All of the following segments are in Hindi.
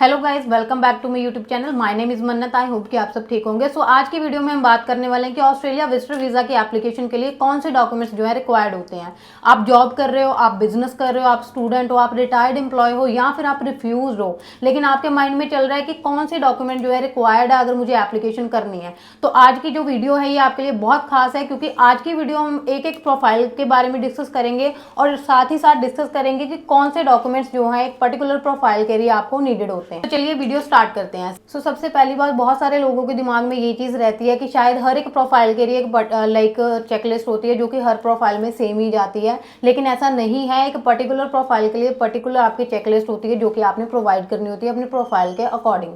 Hello guys, welcome back to my YouTube channel. My name is Mannat. I hope कि आप सब ठीक होंगे। सो आज की वीडियो में हम बात करने वाले हैं कि ऑस्ट्रेलिया विजिटर वीजा की एप्लीकेशन के लिए कौन से डॉक्यूमेंट्स जो है रिक्वायर्ड होते हैं। आप जॉब कर रहे हो, आप बिजनेस कर रहे हो, आप स्टूडेंट हो, आप रिटायर्ड एम्प्लॉय हो या फिर आप रिफ्यूज हो, लेकिन आपके माइंड में चल रहा है कि कौन से डॉक्यूमेंट जो है रिक्वायर्ड है अगर मुझे एप्लीकेशन करनी है। तो आज की जो वीडियो है ये आपके लिए बहुत खास है, क्योंकि आज की वीडियो हम एक एक प्रोफाइल के बारे में डिस्कस करेंगे और साथ ही साथ डिस्कस करेंगे कि कौन से डॉक्यूमेंट्स जो है एक पर्टिकुलर प्रोफाइल के लिए आपको नीडेड होते हैं। तो चलिए वीडियो स्टार्ट करते हैं। सबसे पहली बात, बहुत सारे लोगों के दिमाग में ये चीज रहती है कि शायद हर एक प्रोफाइल के लिए एक चेकलिस्ट होती है जो कि हर प्रोफाइल में सेम ही जाती है, लेकिन ऐसा नहीं है। एक पर्टिकुलर प्रोफाइल के लिए पर्टिकुलर आपकी चेकलिस्ट होती है जो कि आपने प्रोवाइड करनी होती है अपने प्रोफाइल के अकॉर्डिंग।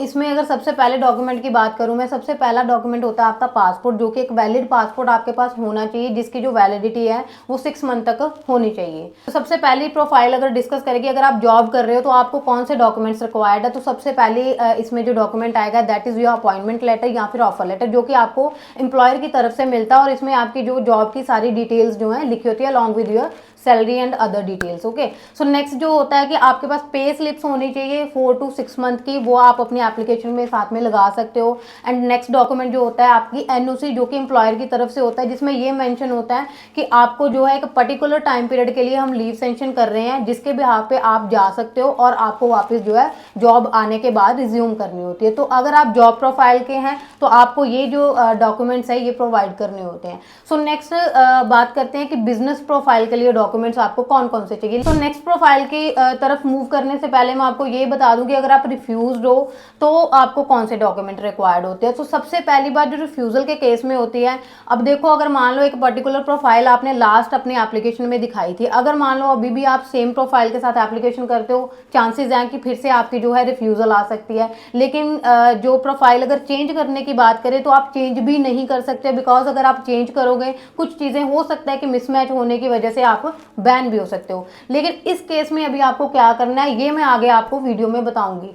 इसमें अगर सबसे पहले डॉक्यूमेंट की बात करूं मैं, सबसे पहला डॉक्यूमेंट होता है आपका पासपोर्ट, जो कि एक वैलिड पासपोर्ट आपके पास होना चाहिए जिसकी जो वैलिडिटी है वो 6 मंथ तक होनी चाहिए। तो सबसे पहली प्रोफाइल अगर डिस्कस करेंगे, अगर आप जॉब कर रहे हो तो आपको कौन से डॉक्यूमेंट्स रिक्वायर्ड है। तो सबसे पहले इसमें जो डॉक्यूमेंट आएगा that is your appointment letter या फिर ऑफर लेटर, जो कि आपको एम्प्लॉयर की तरफ से मिलता है और इसमें आपकी जो जॉब की सारी डिटेल्स जो है लिखी होती है along with your salary and other details. Okay, so next जो होता है कि आपके पास पे स्लिप्स होनी चाहिए 4 to 6 मंथ की, वो आप अपनी एप्लीकेशन में साथ में लगा सकते हो। एंड नेक्स्ट डॉक्यूमेंट जो होता है आपकी एनओसी, जो कि एम्प्लॉयर की तरफ से होता है, जिसमें ये मेंशन होता है कि आपको जो है एक पर्टिकुलर टाइम पीरियड के लिए हम लीव सेंशन कर रहे हैं, जिसके बिहाफ पे आप जा सकते हो और आपको वापस जो है जॉब आने के बाद रिज्यूम करनी होती है। तो अगर आप जॉब प्रोफाइल के हैं तो आपको ये जो डॉक्यूमेंट्स है ये प्रोवाइड करने होते हैं। सो नेक्स्ट बात करते हैं कि बिजनेस प्रोफाइल के लिए डॉक्यूमेंट्स आपको कौन कौन से चाहिए। तो नेक्स्ट प्रोफाइल की तरफ मूव करने से पहले मैं आपको ये बता दूं कि अगर आप रिफ्यूज्ड हो तो आपको कौन से डॉक्यूमेंट रिक्वायर्ड होते हैं। तो सबसे पहली बात जो रिफ्यूजल के केस में होती है, अब देखो अगर मान लो एक पर्टिकुलर प्रोफाइल आपने लास्ट अपनी एप्लीकेशन में दिखाई थी, अगर मान लो अभी भी आप सेम प्रोफाइल के साथ एप्लीकेशन करते हो, चांसेस हैं कि फिर से आपकी जो है रिफ्यूजल आ सकती है। लेकिन जो प्रोफाइल अगर चेंज करने की बात करें तो आप चेंज भी नहीं कर सकते, बिकॉज अगर आप चेंज करोगे कुछ चीजें हो सकता है कि मिसमैच होने की वजह से आप बैन भी हो सकते हो। लेकिन इस केस में अभी आपको क्या करना है ये मैं आगे आपको वीडियो में बताऊंगी।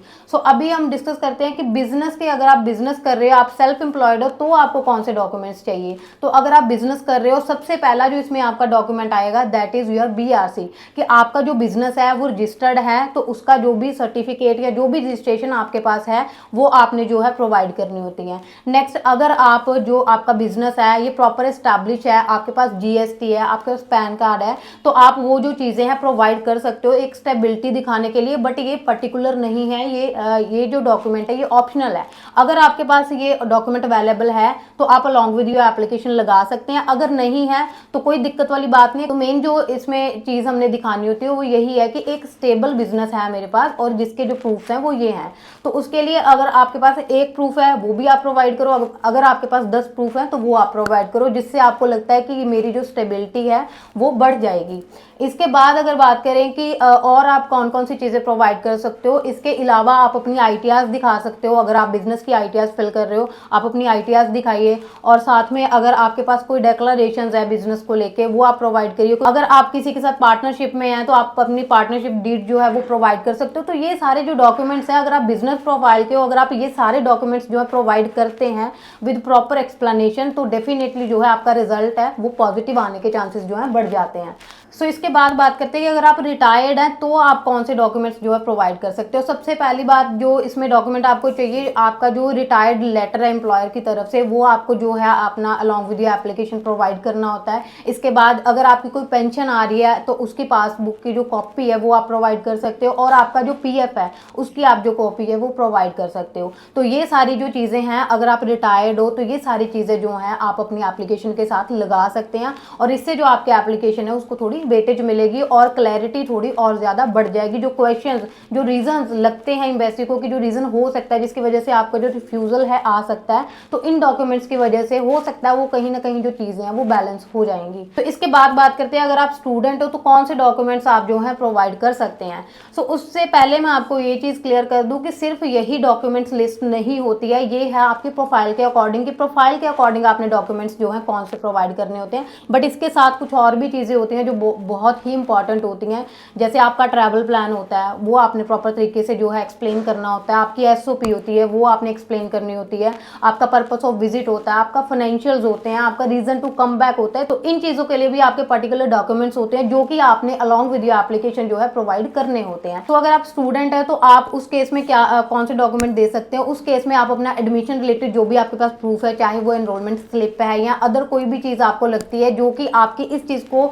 अभी हम डिस्कस करते हैं कि बिजनेस के, अगर आप बिजनेस कर रहे हो, आप सेल्फ एम्प्लॉयड हो, तो आपको कौन से डॉक्यूमेंट्स चाहिए। तो अगर आप बिजनेस कर रहे हो, सबसे पहला जो इसमें आपका डॉक्यूमेंट आएगा दैट इज योर बीआरसी, कि आपका जो बिजनेस है वो रजिस्टर्ड है, तो उसका जो भी सर्टिफिकेट या जो भी रजिस्ट्रेशन आपके पास है वो आपने जो है प्रोवाइड करनी होती है। नेक्स्ट, अगर आप जो आपका बिजनेस है ये प्रॉपर एस्टैब्लिश है, आपके पास जीएसटी है, आपके पास पैन कार्ड है, तो आप वो जो चीजें हैं प्रोवाइड कर सकते हो एक स्टेबिलिटी दिखाने के लिए। बट ये पर्टिकुलर नहीं है, ये जो डॉक्यूमेंट है ये ऑप्शनल है। अगर आपके पास ये डॉक्यूमेंट अवेलेबल है तो आप अलॉन्ग विद योर एप्लीकेशन लगा सकते हैं, अगर नहीं है तो कोई दिक्कत वाली बात नहीं। तो मेन जो इसमें चीज हमने दिखानी होती है वो यही है कि एक स्टेबल बिजनेस है मेरे पास और जिसके जो प्रूफ हैं वो ये हैं। तो उसके लिए अगर आपके पास एक प्रूफ है वो भी आप प्रोवाइड करो, अगर आपके पास 10 प्रूफ है तो वो आप प्रोवाइड करो, जिससे आपको लगता है कि मेरी जो स्टेबिलिटी है वो बढ़ जाएगी। इसके बाद अगर बात करें कि और आप कौन कौन सी चीजें प्रोवाइड कर सकते हो, इसके अलावा आप अपनी आईटीआर दिखा सकते हो। अगर आप बिजनेस की आईटीआर फिल कर रहे हो आप अपनी आईटीआर दिखाइए, और साथ में अगर आपके पास कोई डिक्लेरेशंस है बिजनेस को लेके वो आप प्रोवाइड करिए। अगर आप किसी के साथ पार्टनरशिप में हैं तो आप अपनी पार्टनरशिप डीड जो है वो प्रोवाइड कर सकते हो। तो ये सारे जो डॉक्यूमेंट्स हैं, अगर आप बिजनेस प्रोफाइल के हो, अगर आप ये सारे डॉक्यूमेंट्स जो है प्रोवाइड करते हैं विद प्रॉपर एक्सप्लेनेशन, तो डेफिनेटली जो है आपका रिजल्ट है वो पॉजिटिव आने के चांसेस जो है बढ़ जाते हैं। इसके बाद बात करते हैं कि अगर आप रिटायर्ड हैं तो आप कौन से डॉक्यूमेंट्स जो है प्रोवाइड कर सकते हो। सबसे पहली बात जो इसमें डॉक्यूमेंट आपको चाहिए, आपका जो रिटायर्ड लेटर है एम्प्लॉयर की तरफ से, वो आपको जो है अपना along with your application provide करना होता है। इसके बाद अगर आपकी कोई पेंशन आ रही है तो उसकी पासबुक की जो कॉपी है वो आप प्रोवाइड कर सकते हो, और आपका जो पीएफ है उसकी आप जो कॉपी है वो प्रोवाइड कर सकते हो। तो ये सारी जो चीजें हैं, अगर आप रिटायर्ड हो तो ये सारी चीजें जो हैं आप अपनी एप्लीकेशन के साथ लगा सकते हैं, और इससे जो आपकी एप्लीकेशन है उसको थोड़ी वेटेज मिलेगी और क्लैरिटी थोड़ी और ज्यादा बढ़ जाएगी। जो क्वेश्चंस, जो रीजंस लगते हैं एम्बेसी को कि जो रीजन हो सकता है जिसकी वजह से आपका जो रिफ्यूजल है आ सकता है, तो इन डॉक्यूमेंट्स की वजह से हो सकता है वो कहीं ना कहीं जो चीजें हैं वो बैलेंस हो जाएंगी। तो इसके बाद बात करते हैं अगर आप स्टूडेंट हो तो कौन से डॉक्यूमेंट्स आप जो है प्रोवाइड कर सकते हैं। उससे पहले मैं आपको ये चीज क्लियर कर दूं कि सिर्फ यही डॉक्यूमेंट्स लिस्ट नहीं होती है, ये है आपकी प्रोफाइल के अकॉर्डिंग, कि प्रोफाइल के अकॉर्डिंग आपने डॉक्यूमेंट्स जो है कौन से प्रोवाइड करने होते हैं। बट इसके साथ कुछ और भी चीजें होती हैं जो वो बहुत ही इंपॉर्टेंट होती हैं। जैसे आपका ट्रैवल प्लान होता है वो आपने प्रॉपर तरीके से जो है एक्सप्लेन करना होता है, आपकी SOP होती है वो आपने एक्सप्लेन करनी होती है, आपका पर्पस ऑफ विजिट होता है, आपका फाइनेंशियल्स होते हैं, आपका रीजन टू कम बैक होता है। तो इन चीज़ों के लिए भी आपके पर्टिकुलर डॉक्यूमेंट्स होते हैं जो कि आपने अलॉन्ग विद योर एप्लीकेशन जो है प्रोवाइड करने होते हैं। तो अगर आप स्टूडेंट है तो आप उस केस में क्या कौन से डॉक्यूमेंट दे सकते हैं, उस केस में आप अपना एडमिशन रिलेटेड जो भी आपके पास प्रूफ है, चाहे वो एनरोलमेंट स्लिप है या अदर कोई भी चीज़ आपको लगती है जो कि आपकी इस चीज़ को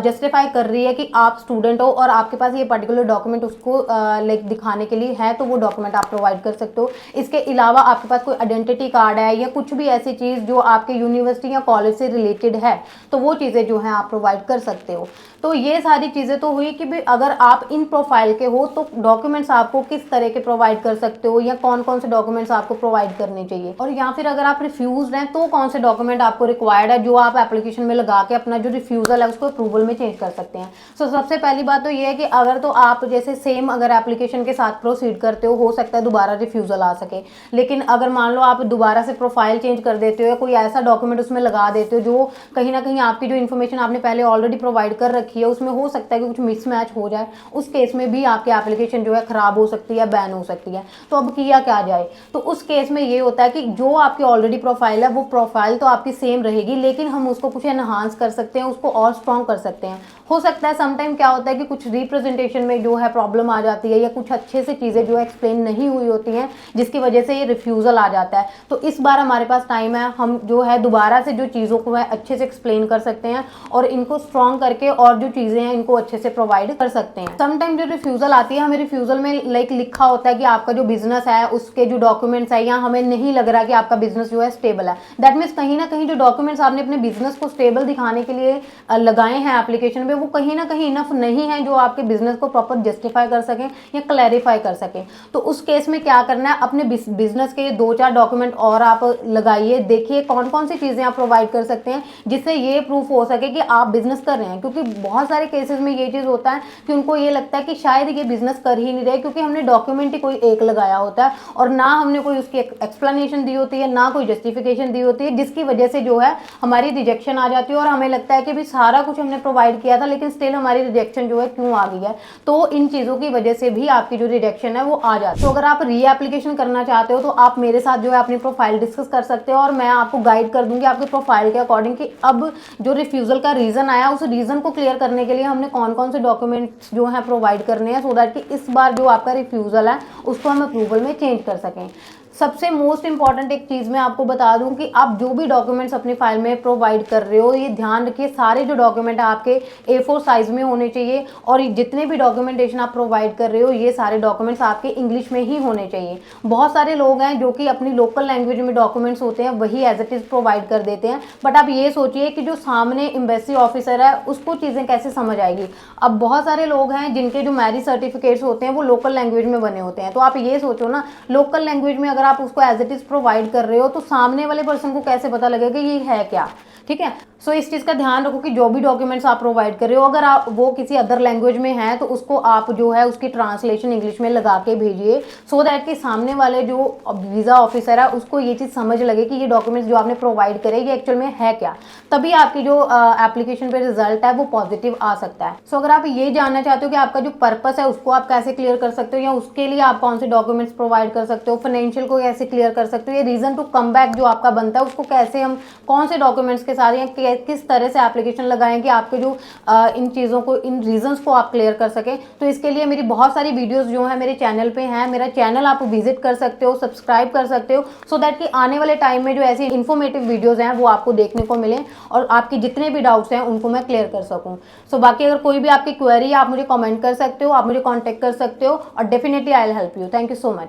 जस्टिफाई कर रही है कि आप स्टूडेंट हो और आपके पास ये पर्टिकुलर डॉक्यूमेंट उसको लाइक दिखाने के लिए है, तो वो डॉक्यूमेंट आप प्रोवाइड कर सकते हो। इसके अलावा आपके पास कोई आइडेंटिटी कार्ड है या कुछ भी ऐसी चीज़ जो आपके यूनिवर्सिटी या कॉलेज से रिलेटेड है, तो वो चीज़ें जो हैं आप प्रोवाइड कर सकते हो। तो ये सारी चीज़ें तो हुई कि भी अगर आप इन प्रोफाइल के हो तो डॉक्यूमेंट्स आपको किस तरह के प्रोवाइड कर सकते हो या कौन कौन से डॉक्यूमेंट्स आपको प्रोवाइड करने चाहिए, और या फिर अगर आप रिफ्यूज हैं तो कौन से डॉक्यूमेंट आपको रिक्वायर्ड है जो आप एप्लीकेशन में लगा के अपना जो रिफ्यूजल है उसको अप्रूवल में चेंज कर सकते हैं। सो सबसे पहली बात तो ये है कि अगर तो आप जैसे सेम अगर एप्लीकेशन के साथ प्रोसीड करते हो सकता है दोबारा रिफ्यूजल आ सके, लेकिन अगर मान लो आप दोबारा से प्रोफाइल चेंज कर देते हो या कोई ऐसा डॉक्यूमेंट उसमें लगा देते हो जो कहीं ना कहीं आपकी जो इन्फॉर्मेशन आपने पहले ऑलरेडी प्रोवाइड कर रखी है उसमें हो सकता है कि कुछ मिसमैच हो जाए, उस केस में भी आपकी एप्लीकेशन जो है खराब हो सकती है, बैन हो सकती है। तो अब किया क्या जाए, तो उस केस में ये होता है कि जो आपकी ऑलरेडी प्रोफाइल है वो प्रोफाइल तो आपकी सेम रहेगी, लेकिन हम उसको कुछ एनहांस कर सकते हैं, उसको और स्ट्रॉन्ग कर सकते हैं। हो सकता है समटाइम क्या होता है कि कुछ रिप्रेजेंटेशन में जो है प्रॉब्लम आ जाती है या कुछ अच्छे से चीज़ें जो एक्सप्लेन नहीं हुई होती हैं जिसकी वजह से ये रिफ्यूज़ल आ जाता है। तो इस बार हमारे पास टाइम है, हम जो है दोबारा से जो चीज़ों को है अच्छे से एक्सप्लेन कर सकते हैं और इनको स्ट्रॉन्ग करके और जो चीज़ें हैं इनको अच्छे से प्रोवाइड कर सकते हैं। समटाइम जो रिफ्यूज़ल आती है हमें रिफ्यूज़ल में लाइक लिखा होता है कि आपका जो बिजनेस है उसके जो डॉक्यूमेंट्स है या हमें नहीं लग रहा कि आपका बिजनेस जो है स्टेबल है। दैट मीन्स कहीं ना कहीं जो डॉक्यूमेंट्स आपने अपने बिजनेस को स्टेबल दिखाने के लिए लगाए हैं एप्लीकेशन में वो कहीं ना कहीं इनफ नहीं है जो आपके बिजनेस को प्रॉपर जस्टिफाई कर सकें या क्लैरिफाई कर सकें। तो उस केस में क्या करना है, अपने बिजनेस के 2-4 डॉक्यूमेंट और आप लगाइए, देखिए कौन कौन सी चीज़ें आप प्रोवाइड कर सकते हैं जिससे ये प्रूफ हो सके कि आप बिजनेस कर रहे हैं। क्योंकि बहुत सारे केसेस में ये चीज़ होता है कि उनको ये लगता है कि शायद ये बिजनेस कर ही नहीं रहे क्योंकि हमने डॉक्यूमेंट ही कोई एक लगाया होता है और ना हमने कोई उसकी एक्सप्लेनेशन दी होती है ना कोई जस्टिफिकेशन दी होती है, जिसकी वजह से जो है हमारी रिजेक्शन आ जाती है और हमें लगता है कि भी सारा कुछ हमने प्रोवाइड किया था लेकिन स्टिल हमारी रिजेक्शन जो है क्यों आ गई है। तो इन चीज़ों की वजह से भी आपकी जो रिजेक्शन है वो आ जाती है। तो अगर आप री एप्लीकेशन करना चाहते हो तो आप मेरे साथ जो है अपनी प्रोफाइल डिस्कस कर सकते हो और मैं आपको गाइड कर दूंगी आपकी प्रोफाइल के अकॉर्डिंग कि अब जो रिफ्यूजल का रीज़न आया उस रीज़न को क्लियर करने के लिए हमने कौन कौन से डॉक्यूमेंट्स जो है प्रोवाइड करने हैं सो दैट कि इस बार जो आपका रिफ्यूजल है उसको हम अप्रूवल में चेंज कर सकें। सबसे मोस्ट इंपॉर्टेंट एक चीज़ मैं आपको बता दूं कि आप जो भी डॉक्यूमेंट्स अपनी फाइल में प्रोवाइड कर रहे हो ये ध्यान रखिए सारे जो डॉक्यूमेंट आपके A4 साइज में होने चाहिए और जितने भी डॉक्यूमेंटेशन आप प्रोवाइड कर रहे हो ये सारे डॉक्यूमेंट्स आपके इंग्लिश में ही होने चाहिए। बहुत सारे लोग हैं जो कि अपनी लोकल लैंग्वेज में डॉक्यूमेंट्स होते हैं वही एज इट इज़ प्रोवाइड कर देते हैं, बट आप ये सोचिए कि जो सामने एम्बेसी ऑफिसर है उसको चीज़ें कैसे समझ आएगी। अब बहुत सारे लोग हैं जिनके जो मैरिज सर्टिफिकेट्स होते हैं वो लोकल लैंग्वेज में बने होते हैं, तो आप ये सोचो ना लोकल लैंग्वेज में अगर आप उसको एज इट इज प्रोवाइड कर रहे हो तो सामने वाले पर्सन को कैसे पता लगेगा कि ये है क्या। ठीक है, सो इस चीज़ का ध्यान रखो कि जो भी डॉक्यूमेंट्स आप प्रोवाइड कर रहे हो अगर आप वो किसी अदर लैंग्वेज में है तो उसको आप जो है उसकी ट्रांसलेशन इंग्लिश में लगा के भेजिए सो दैट कि सामने वाले जो वीज़ा ऑफिसर है उसको ये चीज़ समझ लगे कि ये डॉक्यूमेंट्स जो आपने प्रोवाइड करे ये एक्चुअल में है क्या, तभी आपकी जो एप्लीकेशन पे रिजल्ट है वो पॉजिटिव आ सकता है। सो अगर आप ये जानना चाहते हो कि आपका जो पर्पस है उसको आप कैसे क्लियर कर सकते हो या उसके लिए आप कौन से डॉक्यूमेंट्स प्रोवाइड कर सकते हो, फाइनेंशियल को कैसे क्लियर कर सकते हो, ये रीजन टू कम बैक जो आपका बनता है उसको कैसे हम कौन से डॉक्यूमेंट्स के साथ या किस तरह से एप्लीकेशन लगाएं कि आपके जो इन चीज़ों को इन रीजंस को आप क्लियर कर सकें, तो इसके लिए मेरी बहुत सारी वीडियोस जो है मेरे चैनल पे हैं। मेरा चैनल आप विजिट कर सकते हो, सब्सक्राइब कर सकते हो सो दैट कि आने वाले टाइम में जो ऐसी इन्फॉर्मेटिव वीडियोस हैं वो आपको देखने को मिले और आपके जितने भी डाउट्स हैं उनको मैं क्लियर कर सकूँ। सो बाकी अगर कोई भी आपकी क्वेरी है आप मुझे कमेंट कर सकते हो, आप मुझे कॉन्टेक्ट कर सकते हो और definitely I will help you. Thank you so much.